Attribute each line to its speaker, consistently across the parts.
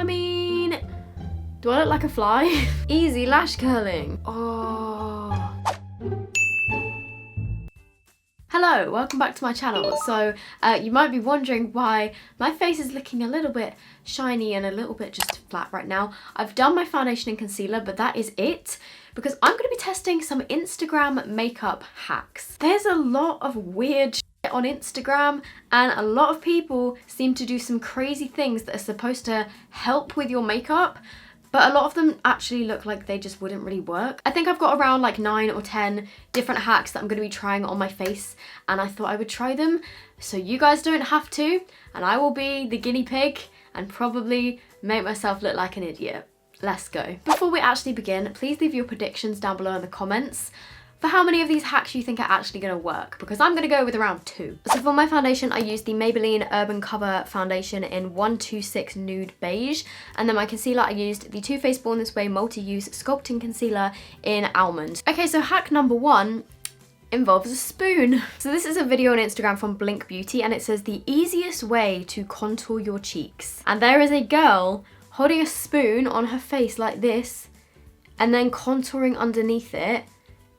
Speaker 1: I mean, do I look like a fly? Easy lash curling. Oh. Hello, welcome back to my channel. So you might be wondering why my face is looking a little bit shiny and a little bit just flat right now. I've done my foundation and concealer, but that is it, because I'm going to be testing some Instagram makeup hacks. There's a lot of weird shit on Instagram, and a lot of people seem to do some crazy things that are supposed to help with your makeup, but a lot of them actually look like they just wouldn't really work. I think I've got around like 9 or 10 different hacks that I'm going to be trying on my face, and I thought I would try them so you guys don't have to, and I will be the guinea pig and probably make myself look like an idiot. Let's go. Before we actually begin, please leave your predictions down below in the comments for how many of these hacks you think are actually going to work, because I'm going to go with around 2. So for my foundation, I used the Maybelline Urban Cover foundation in 126 Nude Beige, and then my concealer, I used the Too Faced Born This Way Multi-Use Sculpting Concealer in Almond. Okay, so hack number 1 involves a spoon. So this is a video on Instagram from Blink Beauty, and it says the easiest way to contour your cheeks. And there is a girl holding a spoon on her face like this, and then contouring underneath it,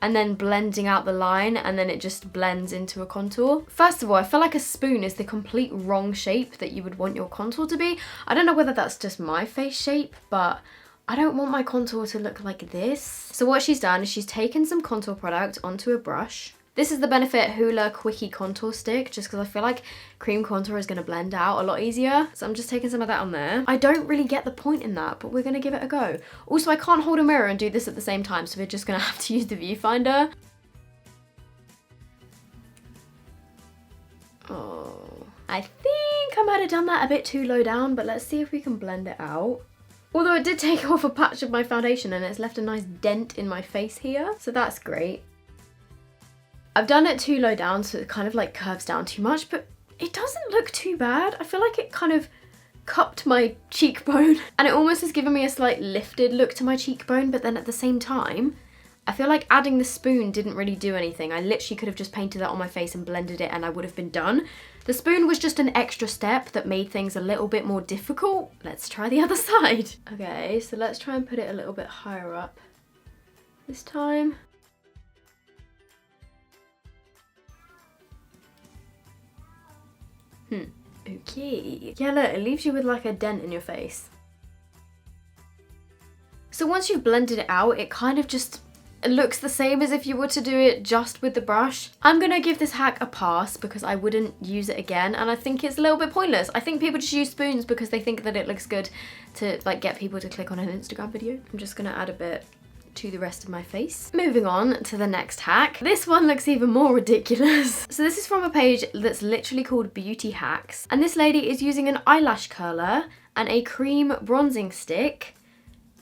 Speaker 1: and then blending out the line, and then it just blends into a contour. First of all, I feel like a spoon is the complete wrong shape that you would want your contour to be. I don't know whether that's just my face shape, but I don't want my contour to look like this. So what she's done is she's taken some contour product onto a brush. This is the Benefit Hoola Quickie Contour Stick, just because I feel like cream contour is going to blend out a lot easier. So I'm just taking some of that on there. I don't really get the point in that, but we're going to give it a go. Also, I can't hold a mirror and do this at the same time, so we're just going to have to use the viewfinder. Oh, I think I might have done that a bit too low down, but let's see if we can blend it out. Although it did take off a patch of my foundation and it's left a nice dent in my face here, so that's great. I've done it too low down, so it kind of like curves down too much, but it doesn't look too bad. I feel like it kind of cupped my cheekbone, and it almost has given me a slight lifted look to my cheekbone, but then at the same time, I feel like adding the spoon didn't really do anything. I literally could have just painted that on my face and blended it and I would have been done. The spoon was just an extra step that made things a little bit more difficult. Let's try the other side. Okay, so let's try and put it a little bit higher up this time. Okay. Yeah, look, it leaves you with like a dent in your face. So once you've blended it out, it kind of just looks the same as if you were to do it just with the brush. I'm gonna give this hack a pass because I wouldn't use it again, and I think it's a little bit pointless. I think people just use spoons because they think that it looks good to like get people to click on an Instagram video. I'm just gonna add a bit to the rest of my face. Moving on to the next hack. This one looks even more ridiculous. So this is from a page that's literally called Beauty Hacks, and this lady is using an eyelash curler and a cream bronzing stick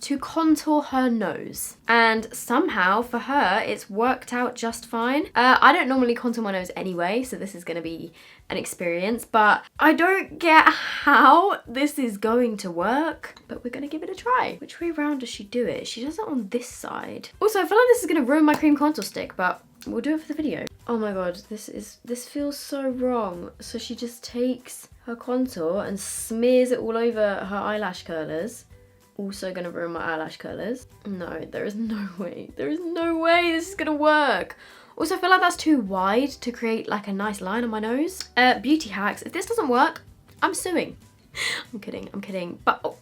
Speaker 1: to contour her nose, and somehow for her it's worked out just fine. I don't normally contour my nose anyway, so this is going to be an experience, but I don't get how this is going to work, but we're going to give it a try. Which way around does she do it? She does it on this side. Also, I feel like this is going to ruin my cream contour stick, but we'll do it for the video. Oh my god, this feels so wrong. So she just takes her contour and smears it all over her eyelash curlers. Also gonna ruin my eyelash curlers. No, there is no way. There is no way this is gonna work. Also, I feel like that's too wide to create like a nice line on my nose. Beauty hacks. If this doesn't work, I'm suing. I'm kidding. But, oh,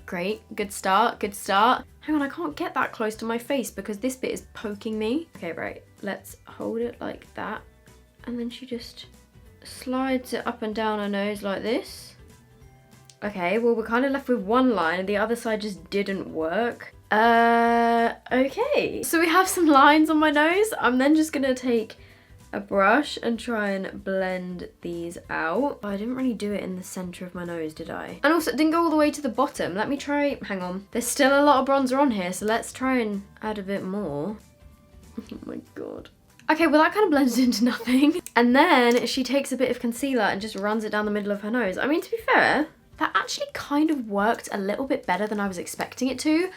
Speaker 1: great, good start. Hang on, I can't get that close to my face because this bit is poking me. Okay, right, let's hold it like that. And then she just slides it up and down her nose like this. Okay, well, we're kind of left with one line and the other side just didn't work. Okay. So we have some lines on my nose. I'm then just gonna take a brush and try and blend these out. Oh, I didn't really do it in the center of my nose, did I? And also, it didn't go all the way to the bottom. Let me try, hang on. There's still a lot of bronzer on here, so let's try and add a bit more. Oh my god. Okay, well that kind of blends into nothing. And then she takes a bit of concealer and just runs it down the middle of her nose. I mean, to be fair, that actually kind of worked a little bit better than I was expecting it to.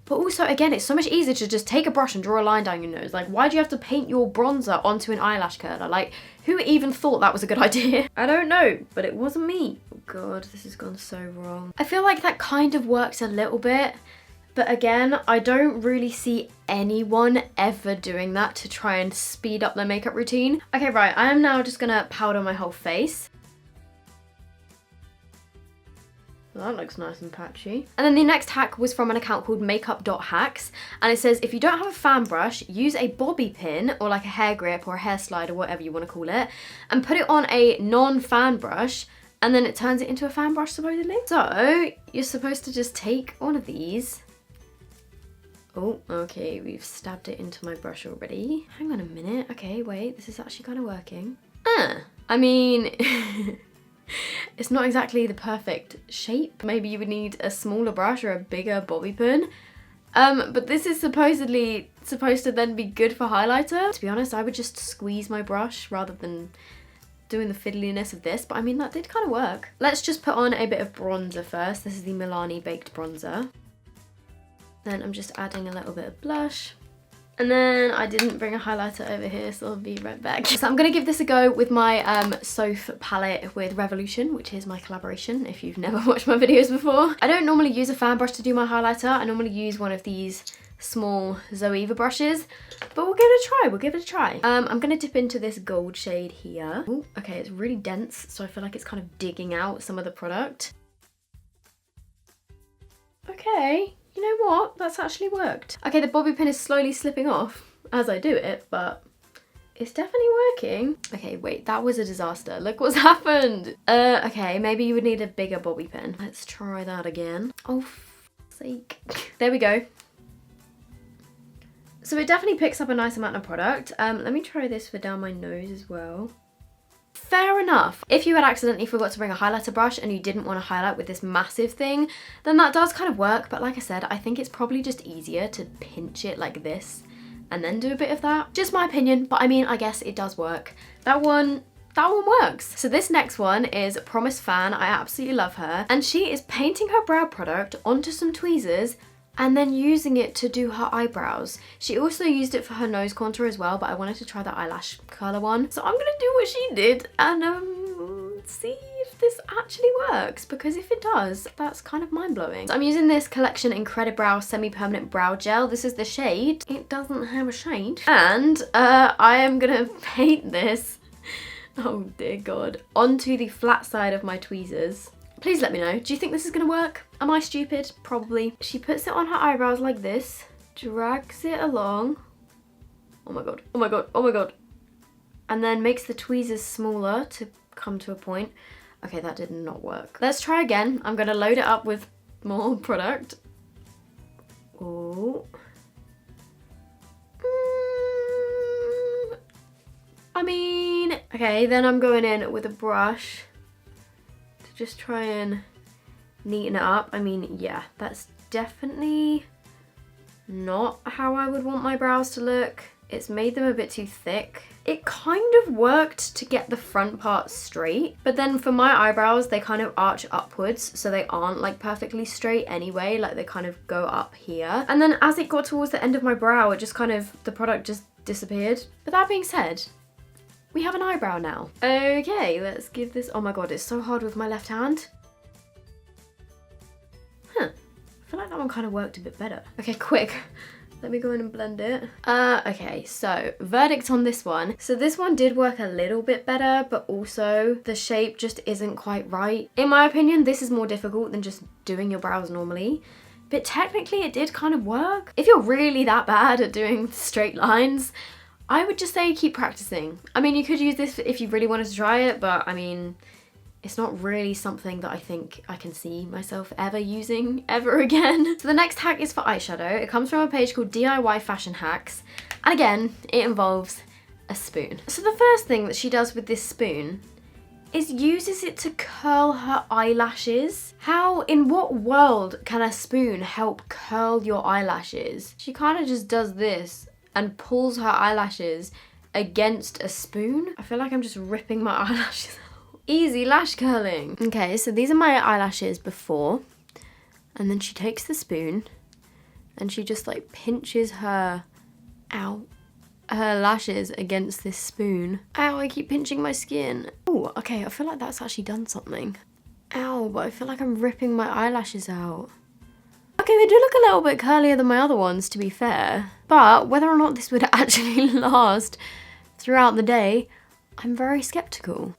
Speaker 1: But also, again, it's so much easier to just take a brush and draw a line down your nose. Like, why do you have to paint your bronzer onto an eyelash curler? Like, who even thought that was a good idea? I don't know, but it wasn't me. god, this has gone so wrong. I feel like that kind of works a little bit, but again, I don't really see anyone ever doing that to try and speed up their makeup routine. Okay, right, I am now just gonna powder my whole face. That looks nice and patchy. And then the next hack was from an account called makeup.hacks, and it says if you don't have a fan brush, use a bobby pin or like a hair grip or a hair slide or whatever you want to call it, and put it on a non-fan brush, and then it turns it into a fan brush supposedly. So you're supposed to just take one of these. Oh, okay, we've stabbed it into my brush already. Hang on a minute. Okay, wait, this is actually kind of working. I mean, it's not exactly the perfect shape. Maybe you would need a smaller brush or a bigger bobby pin. But this is supposedly supposed to then be good for highlighter. To be honest, I would just squeeze my brush rather than doing the fiddliness of this, but I mean, that did kind of work. Let's just put on a bit of bronzer first. This is the Milani Baked Bronzer. Then I'm just adding a little bit of blush. And then I didn't bring a highlighter over here, so I'll be right back. So I'm gonna give this a go with my Soph palette with Revolution, which is my collaboration, if you've never watched my videos before. I don't normally use a fan brush to do my highlighter. I normally use one of these small Zoeva brushes, but we'll give it a try, we'll give it a try. I'm gonna dip into this gold shade here. Ooh, okay, it's really dense, so I feel like it's kind of digging out some of the product. Okay. You know what? That's actually worked. Okay, the bobby pin is slowly slipping off as I do it, but it's definitely working. Okay, wait, that was a disaster. Look what's happened. Okay, maybe you would need a bigger bobby pin. Let's try that again. Oh, for sake. There we go. So it definitely picks up a nice amount of product. Let me try this for down my nose as well. Fair enough. If you had accidentally forgot to bring a highlighter brush and you didn't want to highlight with this massive thing, then that does kind of work. But like I said, I think it's probably just easier to pinch it like this and then do a bit of that. Just my opinion, but I mean, I guess it does work. That one works. So this next one is Promise Fan. I absolutely love her. And she is painting her brow product onto some tweezers and then using it to do her eyebrows. She also used it for her nose contour as well, but I wanted to try the eyelash curler one. So I'm gonna do what she did and see if this actually works, because if it does, that's kind of mind-blowing. So I'm using this Collection Incredibrow Semi-Permanent Brow Gel. This is the shade. It doesn't have a shade. And I am gonna paint this, oh dear God, onto the flat side of my tweezers. Please let me know. Do you think this is gonna work? Am I stupid? Probably. She puts it on her eyebrows like this, drags it along. Oh my God, oh my God, oh my God. And then makes the tweezers smaller to come to a point. Okay, that did not work. Let's try again. I'm gonna load it up with more product. Oh. I mean, okay, then I'm going in with a brush to just try and neaten it up. I mean, yeah, that's definitely not how I would want my brows to look. It's made them a bit too thick. It kind of worked to get the front part straight, but then for my eyebrows, they kind of arch upwards, so they aren't like perfectly straight anyway, like they kind of go up here. And then as it got towards the end of my brow, it just kind of, the product just disappeared. But that being said, we have an eyebrow now. Okay, let's give this, oh my God, it's so hard with my left hand. Huh, I feel like that one kind of worked a bit better. Okay, quick. Let me go in and blend it. Okay, so verdict on this one. So this one did work a little bit better, but also the shape just isn't quite right. In my opinion, this is more difficult than just doing your brows normally. But technically it did kind of work. If you're really that bad at doing straight lines, I would just say keep practicing. I mean, you could use this if you really wanted to try it, but I mean, it's not really something that I think I can see myself ever using ever again. So the next hack is for eyeshadow. It comes from a page called DIY Fashion Hacks. And again, it involves a spoon. So the first thing that she does with this spoon is uses it to curl her eyelashes. How, in what world can a spoon help curl your eyelashes? She kind of just does this and pulls her eyelashes against a spoon. I feel like I'm just ripping my eyelashes out. Easy lash curling. Okay, so these are my eyelashes before, and then she takes the spoon and she just like pinches her, ow, her lashes against this spoon. Ow, I keep pinching my skin. Oh, okay, I feel like that's actually done something. Ow, Ow, but I feel like I'm ripping my eyelashes out. Okay, they do look a little bit curlier than my other ones, to be fair. But whether or not this would actually last throughout the day, I'm very skeptical.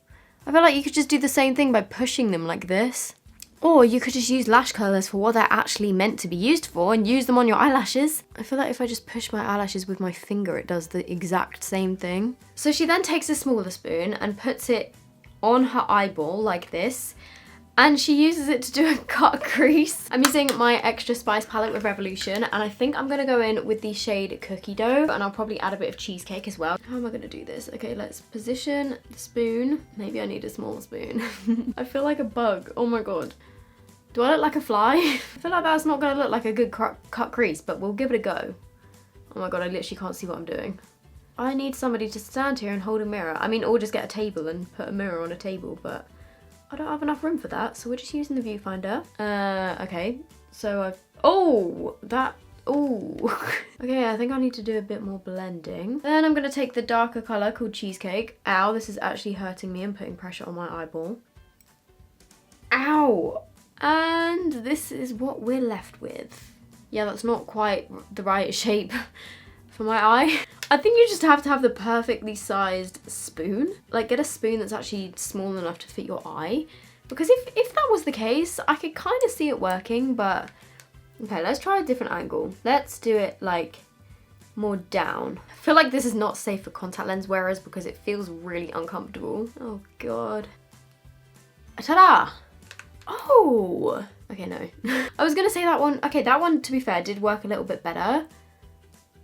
Speaker 1: I feel like you could just do the same thing by pushing them like this. Or you could just use lash curlers for what they're actually meant to be used for and use them on your eyelashes. I feel like if I just push my eyelashes with my finger, it does the exact same thing. So she then takes a smaller spoon and puts it on her eyeball like this. And she uses it to do a cut crease. I'm using my Extra Spice palette with Revolution, and I think I'm gonna go in with the shade Cookie Dough, and I'll probably add a bit of cheesecake as well. How am I gonna do this? Okay, let's position the spoon. Maybe I need a smaller spoon. I feel like a bug, oh my god. Do I look like a fly? I feel like that's not gonna look like a good cut crease, but we'll give it a go. Oh my god, I literally can't see what I'm doing. I need somebody to stand here and hold a mirror. I mean, or just get a table and put a mirror on a table, but I don't have enough room for that, so we're just using the viewfinder. Okay, so I've, okay, I think I need to do a bit more blending. Then I'm gonna take the darker color called Cheesecake. Ow, this is actually hurting me and putting pressure on my eyeball. Ow! And this is what we're left with. Yeah, that's not quite the right shape for my eye. I think you just have to have the perfectly sized spoon. Like, get a spoon that's actually small enough to fit your eye. Because if that was the case, I could kind of see it working, but... Okay, let's try a different angle. Let's do it, like, more down. I feel like this is not safe for contact lens wearers because it feels really uncomfortable. Oh, God. Ta-da! Oh! Okay, no. I was gonna say that one... Okay, that one, to be fair, did work a little bit better.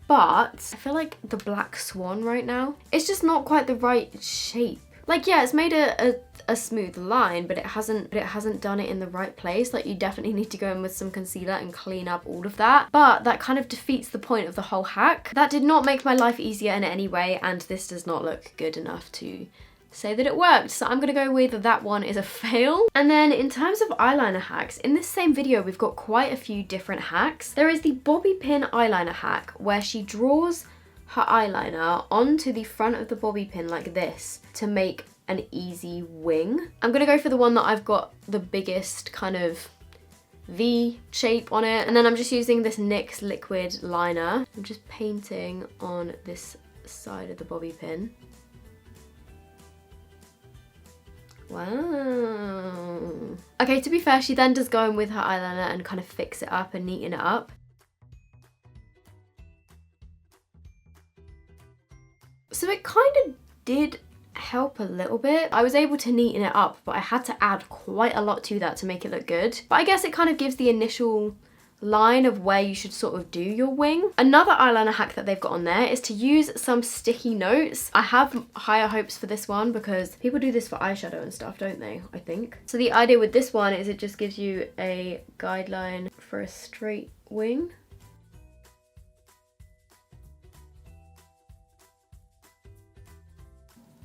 Speaker 1: But I feel like the Black Swan right now, it's just not quite the right shape. Like, yeah, it's made a smooth line, but it hasn't done it in the right place. Like, you definitely need to go in with some concealer and clean up all of that. But that kind of defeats the point of the whole hack. That did not make my life easier in any way, and this does not look good enough to say that it worked. So I'm gonna go with that one is a fail. And then in terms of eyeliner hacks, in this same video we've got quite a few different hacks. There is the bobby pin eyeliner hack where she draws her eyeliner onto the front of the bobby pin like this to make an easy wing. I'm gonna go for the one that I've got the biggest kind of V shape on it, and then I'm just using this NYX Liquid Liner. I'm just painting on this side of the bobby pin. Wow. Okay, to be fair, she then does go in with her eyeliner and kind of fix it up and neaten it up. So it kind of did help a little bit. I was able to neaten it up, but I had to add quite a lot to that to make it look good. But I guess it kind of gives the initial line of where you should sort of do your wing. Another eyeliner hack that they've got on there is to use some sticky notes. I have higher hopes for this one because people do this for eyeshadow and stuff, don't they? I think. So the idea with this one is it just gives you a guideline for a straight wing.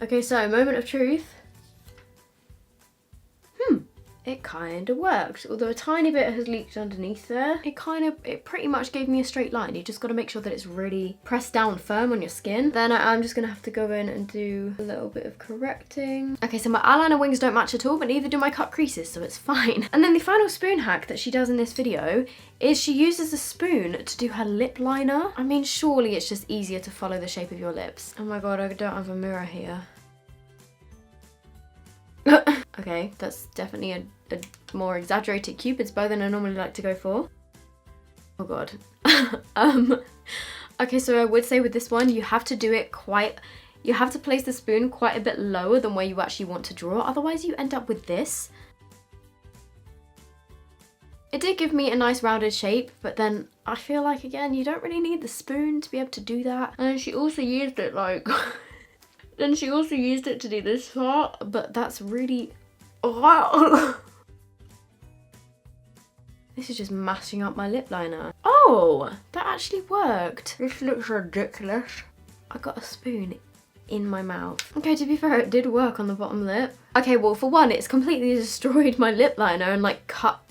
Speaker 1: Okay, so moment of truth. It kind of worked. Although a tiny bit has leaked underneath there, it pretty much gave me a straight line. You just got to make sure that it's really pressed down firm on your skin. Then I'm just gonna have to go in and do a little bit of correcting. Okay, so my eyeliner wings don't match at all, but neither do my cut creases, so it's fine. And then the final spoon hack that she does in this video is she uses a spoon to do her lip liner. I mean, surely it's just easier to follow the shape of your lips. Oh my god, I don't have a mirror here. Okay, that's definitely a more exaggerated Cupid's bow than I normally like to go for. Oh god. Okay, so I would say with this one, you have to do it you have to place the spoon quite a bit lower than where you actually want to draw, otherwise you end up with this. It did give me a nice rounded shape, but then I feel like, again, you don't really need the spoon to be able to do that. And she also used it like... Then she also used it to do this part, but that's really... Oh. This is just mashing up my lip liner. Oh, that actually worked. This looks ridiculous. I got a spoon in my mouth. Okay, to be fair, it did work on the bottom lip. Okay, well, for one, it's completely destroyed my lip liner and like cut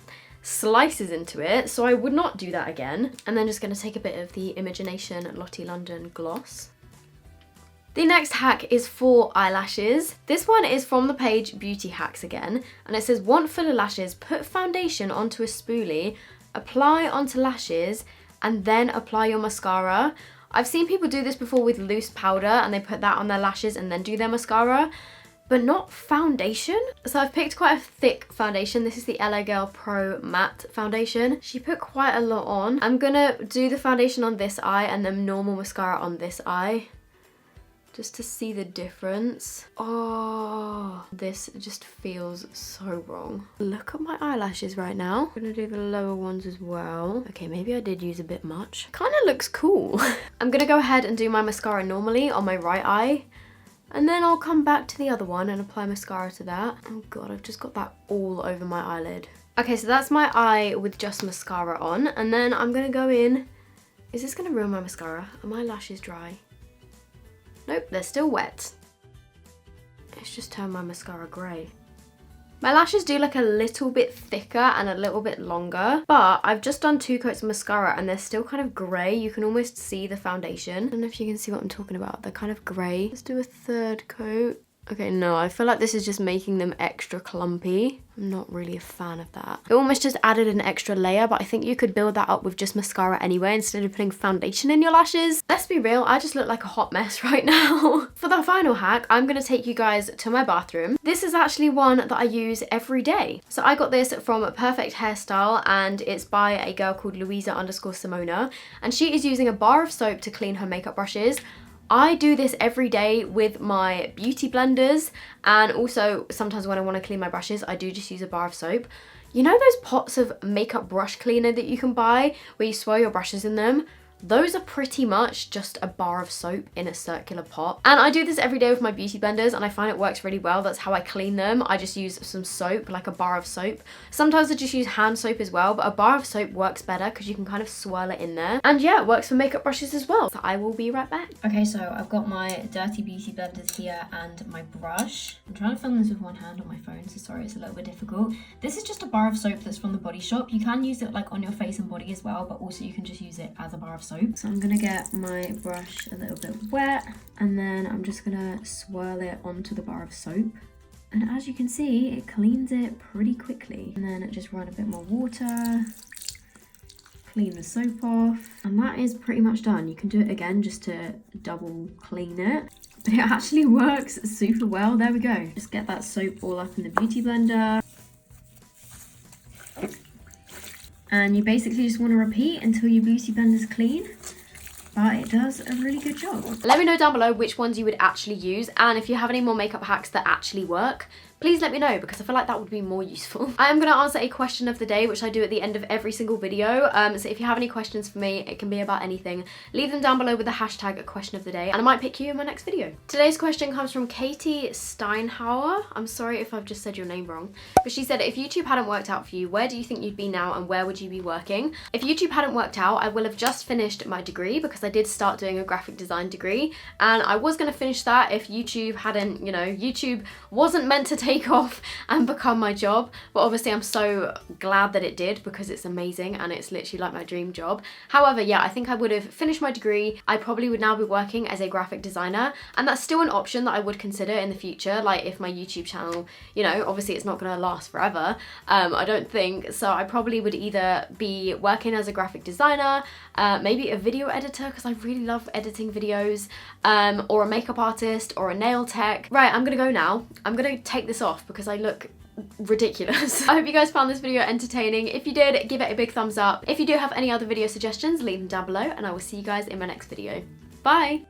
Speaker 1: slices into it, so I would not do that again. And then just gonna take a bit of the Imogenation Lottie London gloss. The next hack is for eyelashes. This one is from the page Beauty Hacks again, and it says, want fuller lashes, put foundation onto a spoolie, apply onto lashes, and then apply your mascara. I've seen people do this before with loose powder and they put that on their lashes and then do their mascara, but not foundation. So I've picked quite a thick foundation. This is the LA Girl Pro Matte Foundation. She put quite a lot on. I'm gonna do the foundation on this eye and then normal mascara on this eye, just to see the difference. Oh, this just feels so wrong. Look at my eyelashes right now. I'm gonna do the lower ones as well. Okay, maybe I did use a bit much. Kind of looks cool. I'm gonna go ahead and do my mascara normally on my right eye, and then I'll come back to the other one and apply mascara to that. Oh God, I've just got that all over my eyelid. Okay, so that's my eye with just mascara on, and then I'm gonna go in. Is this gonna ruin my mascara? Are my lashes dry? Nope, they're still wet. It's just turned my mascara grey. My lashes do look a little bit thicker and a little bit longer, but I've just done 2 coats of mascara and they're still kind of grey. You can almost see the foundation. I don't know if you can see what I'm talking about. They're kind of grey. Let's do a 3rd coat. Okay, no, I feel like this is just making them extra clumpy. I'm not really a fan of that. It almost just added an extra layer, but I think you could build that up with just mascara anyway instead of putting foundation in your lashes. Let's be real, I just look like a hot mess right now. For the final hack, I'm gonna take you guys to my bathroom. This is actually one that I use every day. So I got this from Perfect Hairstyle and it's by a girl called Louisa_Simona, and she is using a bar of soap to clean her makeup brushes. I do this every day with my beauty blenders, and also sometimes when I want to clean my brushes, I do just use a bar of soap. You know those pots of makeup brush cleaner that you can buy where you swirl your brushes in them? Those are pretty much just a bar of soap in a circular pot. And I do this every day with my beauty blenders and I find it works really well. That's how I clean them. I just use some soap, like a bar of soap. Sometimes I just use hand soap as well, but a bar of soap works better because you can kind of swirl it in there. And yeah, it works for makeup brushes as well. So I will be right back. Okay, so I've got my dirty beauty blenders here and my brush. I'm trying to film this with one hand on my phone, so sorry, it's a little bit difficult. This is just a bar of soap that's from the Body Shop. You can use it like on your face and body as well, but also you can just use it as a bar of soap. So I'm gonna get my brush a little bit wet and then I'm just gonna swirl it onto the bar of soap. And as you can see, it cleans it pretty quickly. And then just run a bit more water, clean the soap off, and that is pretty much done. You can do it again just to double clean it. But it actually works super well. There we go. Just get that soap all up in the beauty blender. And you basically just want to repeat until your beauty blender's clean. But it does a really good job. Let me know down below which ones you would actually use, and if you have any more makeup hacks that actually work, please let me know because I feel like that would be more useful. I am going to answer a question of the day, which I do at the end of every single video. So if you have any questions for me, it can be about anything. Leave them down below with the hashtag question of the day and I might pick you in my next video. Today's question comes from Katie Steinhauer. I'm sorry if I've just said your name wrong. But she said, if YouTube hadn't worked out for you, where do you think you'd be now and where would you be working? If YouTube hadn't worked out, I will have just finished my degree because I did start doing a graphic design degree. And I was going to finish that if YouTube hadn't, you know, YouTube wasn't meant to take off and become my job, but obviously I'm so glad that it did because it's amazing and it's literally like my dream job. However, yeah, I think I would have finished my degree. I probably would now be working as a graphic designer, and that's still an option that I would consider in the future, like if my YouTube channel, you know, obviously it's not going to last forever, I don't think, so I probably would either be working as a graphic designer, maybe a video editor because I really love editing videos, or a makeup artist or a nail tech. Right, I'm gonna go now. I'm gonna take this off because I look ridiculous. I hope you guys found this video entertaining. If you did, give it a big thumbs up. If you do have any other video suggestions, leave them down below and I will see you guys in my next video. Bye!